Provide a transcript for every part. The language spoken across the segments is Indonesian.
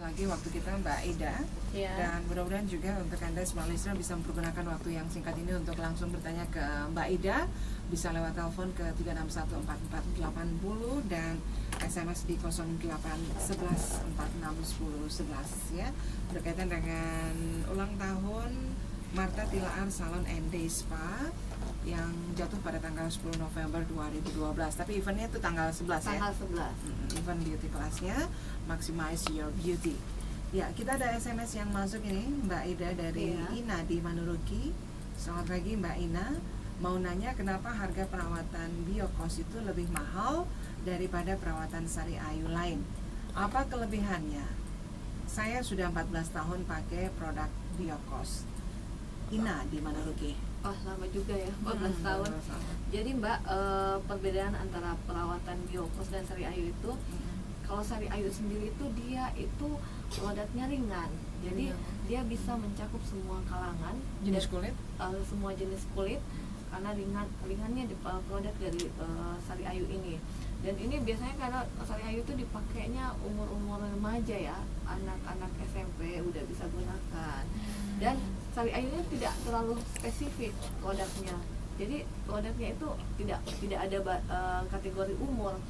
lagi waktu kita Mbak Ida. Dan mudah-mudahan juga untuk Anda semua listener bisa mempergunakan waktu yang singkat ini untuk langsung bertanya ke Mbak Ida. Bisa lewat telepon ke 3614480 dan SMS di 0811461011 ya, berkaitan dengan ulang tahun Martha Tilaar Salon and Day Spa yang jatuh pada tanggal 10 November 2012. Tapi eventnya itu tanggal 11 ya. Tanggal 11. Event beauty kelasnya Maximize Your Beauty. Ya, kita ada SMS yang masuk ini, Mbak Ida dari Ina di Manuruki. Selamat pagi Mbak Ina. Mau nanya kenapa harga perawatan Biokos itu lebih mahal daripada perawatan Sari Ayu lain? Apa kelebihannya? Saya sudah 14 tahun pakai produk Biokos. Ina di Manuruki. Oh, lama juga ya, 14 tahun. Jadi Mbak, perbedaan antara perawatan Biokos dan Sari Ayu itu, kalau Sari Ayu sendiri itu dia itu produknya ringan. Jadi dia bisa mencakup semua kalangan, jenis kulit, semua jenis kulit, karena ringannya di produk dari Sari Ayu ini. Dan ini biasanya karena Sari Ayu itu dipakainya umur-umur remaja ya, anak-anak SMP udah bisa gunakan. Dan Sari Ayu ini tidak terlalu spesifik produknya. Jadi produknya itu tidak ada kategori umur.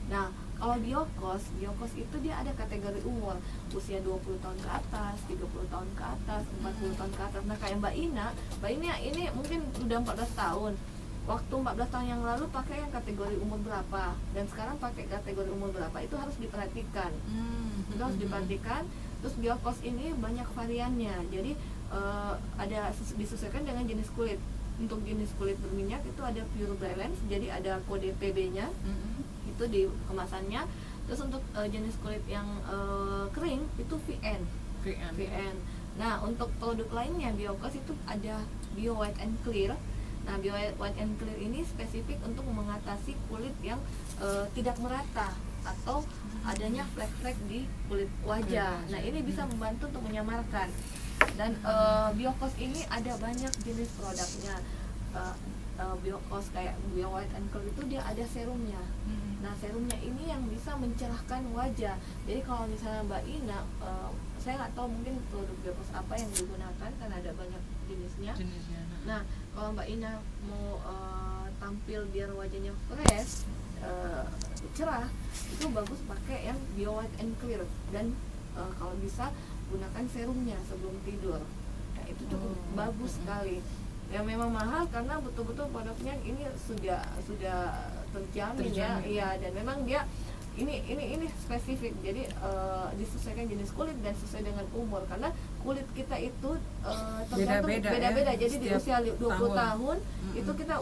Nah, kalau Biokos itu dia ada kategori umur, usia 20 tahun ke atas, 30 tahun ke atas, 40 tahun ke atas. Nah, kayak Mbak Ina ini mungkin udah 14 tahun. Waktu 14 tahun yang lalu pakai yang kategori umur berapa, dan sekarang pakai kategori umur berapa, itu harus diperhatikan. Itu harus diperhatikan. Terus Biokos ini banyak variannya. Jadi ada disesuaikan dengan jenis kulit. Untuk jenis kulit berminyak itu ada Pure Balance, jadi ada kode PB-nya. Itu di kemasannya. Terus untuk jenis kulit yang kering itu VN. Nah, untuk produk lainnya Biokos itu ada Bio White and Clear. Nah, Bio White and Clear ini spesifik untuk mengatasi kulit yang tidak merata atau adanya flek-flek di kulit wajah. Nah, ini bisa membantu untuk menyamarkan. Dan Biokos ini ada banyak jenis produknya. Biokos kayak Bio White and Clear itu dia ada serumnya. Nah, serumnya ini yang bisa mencerahkan wajah. Jadi kalau misalnya Mbak Ina, saya nggak tahu mungkin produk Biokos apa yang digunakan karena ada banyak jenisnya. Nah, kalau Mbak Ina mau tampil biar wajahnya fresh, cerah, itu bagus pakai yang Bio White and Clear. Dan kalau bisa gunakan serumnya sebelum tidur. Nah, itu cukup bagus sekali. Ya memang mahal karena betul-betul produknya ini sudah terjamin. Ya. Iya, dan memang dia ini spesifik. Jadi disesuaikan jenis kulit dan sesuai dengan umur, karena kulit kita itu tergantung beda-beda. Ya? Jadi di usia 20 tahun itu kita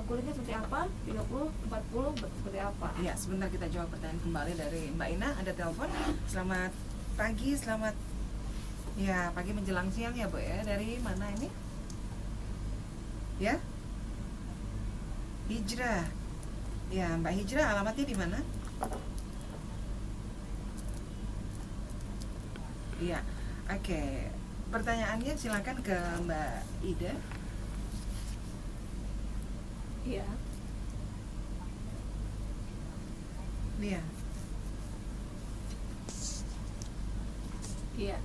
kulitnya seperti apa, 30, 40 seperti apa. Iya, sebentar kita jawab pertanyaan kembali dari Mbak Ina. Ada telepon. Selamat pagi, ya, pagi menjelang siang ya Bu ya. Dari mana ini? Ya, Hijrah. Ya, Mbak Hijrah, alamatnya di mana? Iya, oke. Pertanyaannya silakan ke Mbak Ida. Iya. Iya. Iya.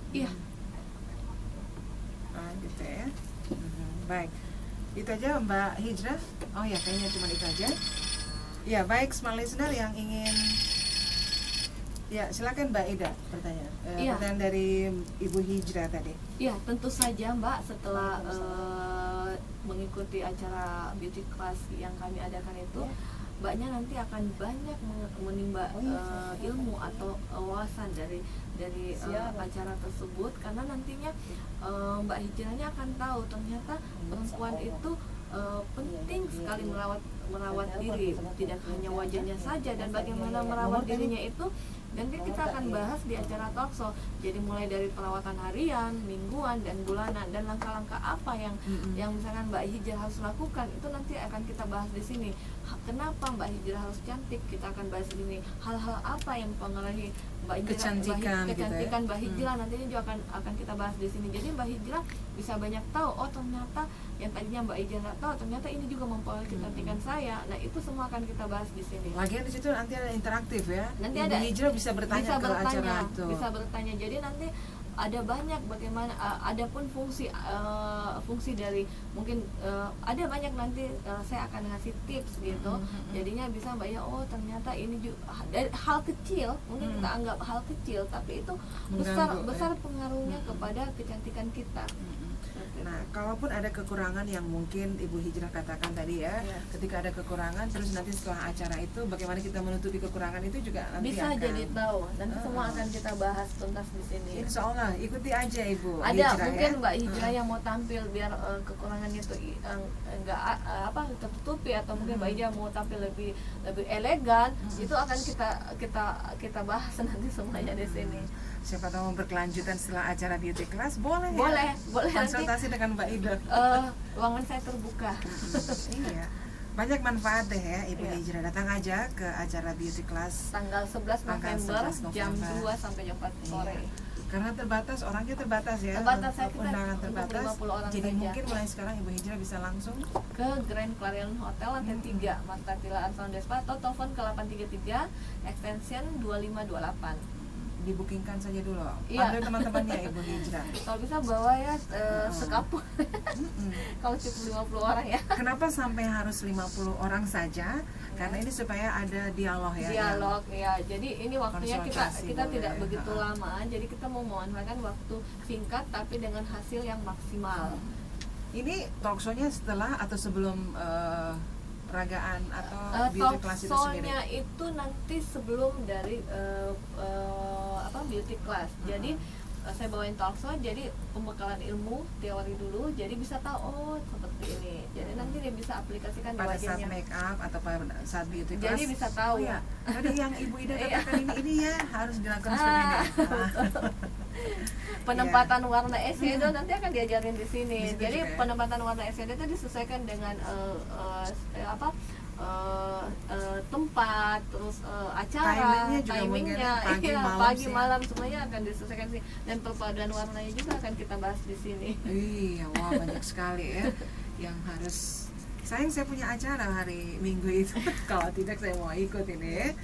Iya. Gitu ya. Baik. Itu aja Mbak Hijrah. Oh ya, kayaknya cuma itu aja. Ya, baik, smart listener yang ingin. Ya, silakan Mbak Ida pertanyaan. Pertanyaan dari Ibu Hijrah tadi. Iya, tentu saja Mbak, setelah mengikuti acara beauty class yang kami adakan itu, Mbaknya nanti akan banyak menimba ilmu atau wawasan dari acara tersebut, karena nantinya Mbak Hijrahnya akan tahu ternyata perempuan itu penting sekali merawat diri, tidak hanya wajahnya saja, dan bagaimana merawat dirinya itu Nanti kita akan bahas di acara talkshow. Jadi mulai dari perawatan harian, mingguan, dan bulanan, dan langkah-langkah apa yang misalkan Mbak Hijrah harus lakukan, itu nanti akan kita bahas di sini. Kenapa Mbak Hijrah harus cantik, kita akan bahas di sini. Hal-hal apa yang mempengaruhi Mbak Hijrah, kecantikan gitu ya? Mbak Hijrah nantinya juga akan kita bahas di sini. Jadi Mbak Hijrah bisa banyak tahu, oh ternyata yang tadinya Mbak Hijrah nggak tahu, ternyata ini juga mempengaruhi kecantikan saya. Nah itu semua akan kita bahas di sini. Lagian di situ nanti ada interaktif ya. Nanti Ibu ada Hijrah bisa bertanya ke acara itu. Bisa bertanya. Jadi nanti ada banyak bagaimana ada pun fungsi dari mungkin ada banyak nanti saya akan ngasih tips gitu. Jadinya bisa Mbak ya, oh ternyata ini juga hal kecil, mungkin kita anggap hal kecil, tapi itu besar pengaruhnya kepada kecantikan kita. Nah, kalaupun ada kekurangan yang mungkin Ibu Hijrah katakan tadi ya, ketika ada kekurangan, terus nanti setelah acara itu bagaimana kita menutupi kekurangan itu juga nanti bisa akan jadi tahu. Nanti semua akan kita bahas tuntas di sini. Insya Allah, ikuti aja Ibu Ada Hijrah, mungkin ya? Mbak Hijrah yang mau tampil biar kekurangannya itu enggak tertutupi, atau mungkin Mbak Hijrah mau tampil lebih elegan, itu akan kita bahas nanti semuanya di sini. Siapa tahu berkelanjutan setelah acara beauty class, boleh konsultasi nanti, dengan Mbak Ida. Ruangan saya terbuka. Iya, banyak manfaat deh ya Ibu Hijrah. Datang aja ke acara beauty class tanggal 11 November jam 2 sampai jam 4 sore. Karena terbatas, orangnya terbatas ya, undangan terbatas, jadi saja. Mungkin mulai sekarang Ibu Hijrah bisa langsung ke Grand Clarion Hotel lantai 3 Martatila Arsalan Despa, atau telepon ke 833 extension 2528. Dibookingkan saja dulu. Panggil teman-temannya Ibu Hijrah. Kalau bisa bawa ya sekapur. Kalau cukup 50 orang ya. Kenapa sampai harus 50 orang saja? Karena ini supaya ada dialog ya. Dialog ya. Jadi ini waktunya kita tidak begitu lama. Jadi kita mau memanfaatkan waktu singkat tapi dengan hasil yang maksimal. Ini talkshow-nya setelah atau sebelum peragaan atau beauty class itu sendiri? Talkshow-nya itu nanti sebelum dari beauty class. Jadi saya bawain talkshow, jadi pembekalan ilmu teori dulu, jadi bisa tahu oh seperti ini. Jadi nanti dia bisa aplikasikan pada saat make up atau pada saat beauty class. Jadi bisa tahu. Oh, ya. Tadi yang Ibu Ida katakan ini ya harus dilakukan seperti ini. Penempatan warna eyeshadow nanti akan diajarin di sini. Jadi penempatan warna eyeshadow itu disesuaikan dengan tempat, terus acara, timingnya, pagi malam semuanya akan disesuaikan sih, dan perpaduan warnanya juga akan kita bahas di sini. Iya, wah banyak sekali ya yang harus. Sayang saya punya acara hari Minggu itu, kalau tidak saya mau ikut ini.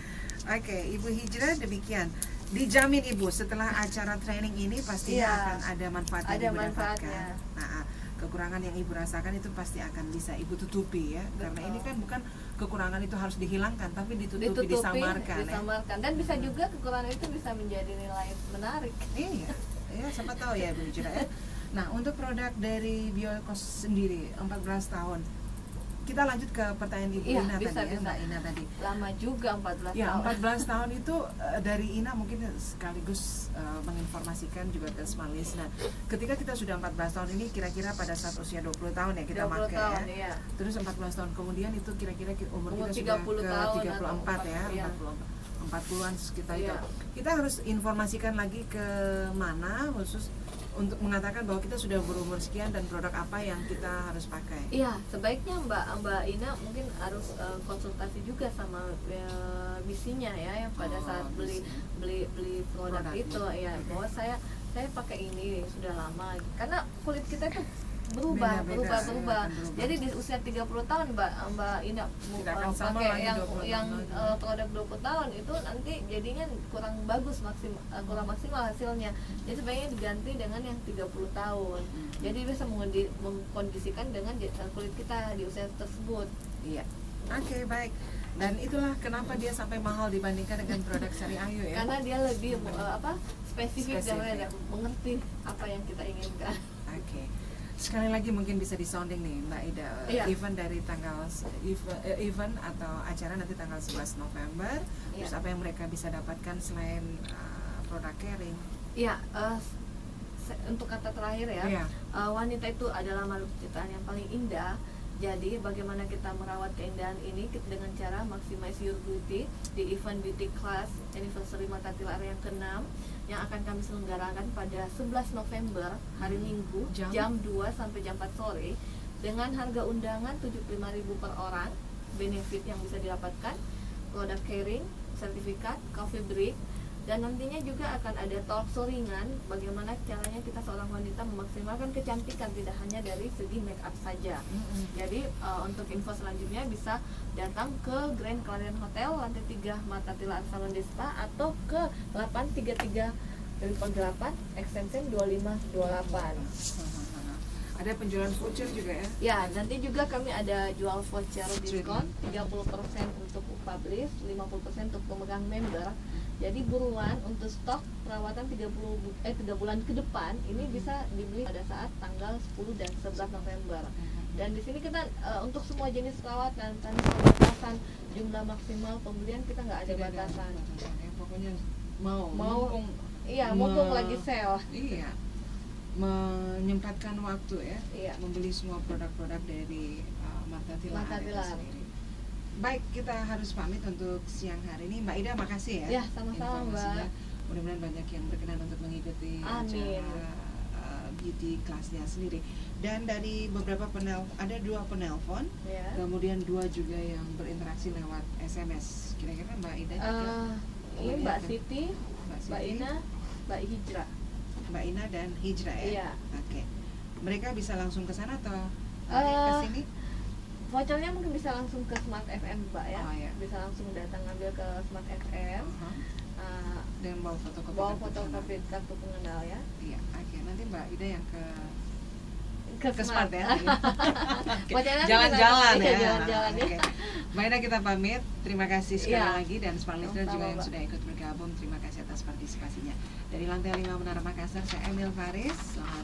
Oke, Ibu Hijrah demikian. Dijamin Ibu setelah acara training ini pastinya akan ada manfaat yang Ibu dapatkan. Nah, kekurangan yang Ibu rasakan itu pasti akan bisa Ibu tutupi ya. Karena ini kan bukan kekurangan itu harus dihilangkan, tapi ditutupi disamarkan. Dan bisa juga kekurangan itu bisa menjadi nilai menarik. Iya, ya siapa tahu ya Ibu Hijrah ya. Nah, untuk produk dari Biokos sendiri 14 tahun. Kita lanjut ke pertanyaan Ibu Ina tadi ya, Mbak Ina tadi. Lama juga 14 tahun. Ya, 14 tahun itu dari Ina mungkin sekaligus menginformasikan juga ke semua listener. Ketika kita sudah 14 tahun ini kira-kira pada saat usia 20 tahun ya kita pakai ya. Iya. Terus 14 tahun kemudian itu kira-kira umur kita sudah ke 34 ya, 40-an sekitar itu. Kita harus informasikan lagi ke mana khusus untuk mengatakan bahwa kita sudah berumur sekian dan produk apa yang kita harus pakai. Iya, sebaiknya Mbak Ina mungkin harus konsultasi juga sama misinya ya, yang pada saat beli produk itu ya, bahwa saya pakai ini sudah lama, karena kulit kita itu berubah. Jadi di usia 30 tahun Mbak Ina pakai yang produk 20 tahun itu nanti jadinya kurang bagus, kurang maksimal hasilnya. Jadi sebaiknya diganti dengan yang 30 tahun. Jadi bisa mengkondisikan dengan kulit kita di usia tersebut. Iya. Oke, baik. Dan itulah kenapa dia sampai mahal dibandingkan dengan produk Sari Ayu ya. Karena dia lebih spesifik dan mengerti apa yang kita inginkan. Oke. Sekali lagi mungkin bisa disounding nih Mbak Ida, event dari tanggal event atau acara nanti tanggal 11 November. Terus apa yang mereka bisa dapatkan selain produk caring? Iya, untuk kata terakhir ya, wanita itu adalah makhluk ciptaan yang paling indah. Jadi bagaimana kita merawat keindahan ini dengan cara maximize your beauty di event beauty class anniversary Mata Tilar yang ke-6 yang akan kami selenggarakan pada 11 November hari Minggu jam 2 sampai jam 4 sore dengan harga undangan 75.000 per orang, benefit yang bisa didapatkan, product caring, sertifikat, coffee break, dan nantinya juga akan ada talk show ringan bagaimana caranya kita seorang wanita memaksimalkan kecantikan tidak hanya dari segi make up saja. Jadi untuk info selanjutnya bisa datang ke Grand Clarion Hotel lantai 3 Mata Tilar Salon de Spa atau ke 833 8 extension 2528. Ada penjualan voucher juga ya? Ya, nanti juga kami ada jual voucher diskon 30% untuk publish, 50% untuk pemegang member. Jadi buruan untuk stok perawatan 3 bulan ke depan ini bisa dibeli pada saat tanggal 10 dan 11 November. Dan di sini kita untuk semua jenis perawatan tanpa batasan jumlah maksimal pembelian, kita nggak ada batasan. Ya, pokoknya mau mumpung lagi sale. Iya. Menyempatkan waktu ya, iya, membeli semua produk-produk dari Mata Tilar sendiri. Baik, kita harus pamit untuk siang hari ini. Mbak Ida, makasih ya. Ya, sama-sama Mbak. Mudah-mudahan banyak yang berkenan untuk mengikuti acara beauty kelasnya sendiri. Dan dari beberapa ada 2 penelpon, ya, kemudian 2 juga yang berinteraksi lewat SMS. Kira-kira Mbak Ida juga? Ini Mbak Siti, Mbak Ina, Mbak Hijra. Mbak Ina dan Hijra ya? Iya. Oke. Mereka bisa langsung ke sana atau ke sini? Vouchernya mungkin bisa langsung ke Smart FM Mbak ya. Oh, iya. Bisa langsung datang ambil ke Smart FM. Dengan bawa fotokopi kartu pengenal ya. Iya, oke. Nanti Mbak Ida yang ke Smart ya. Jalan-jalan ya. Jalan-jalan ya. Mbak Ida, kita pamit. Terima kasih sekali lagi, dan Smart Listener juga yang sudah ikut bergabung. Terima kasih atas partisipasinya. Dari lantai 5 Menara Makassar, saya Emil Faris. Selamat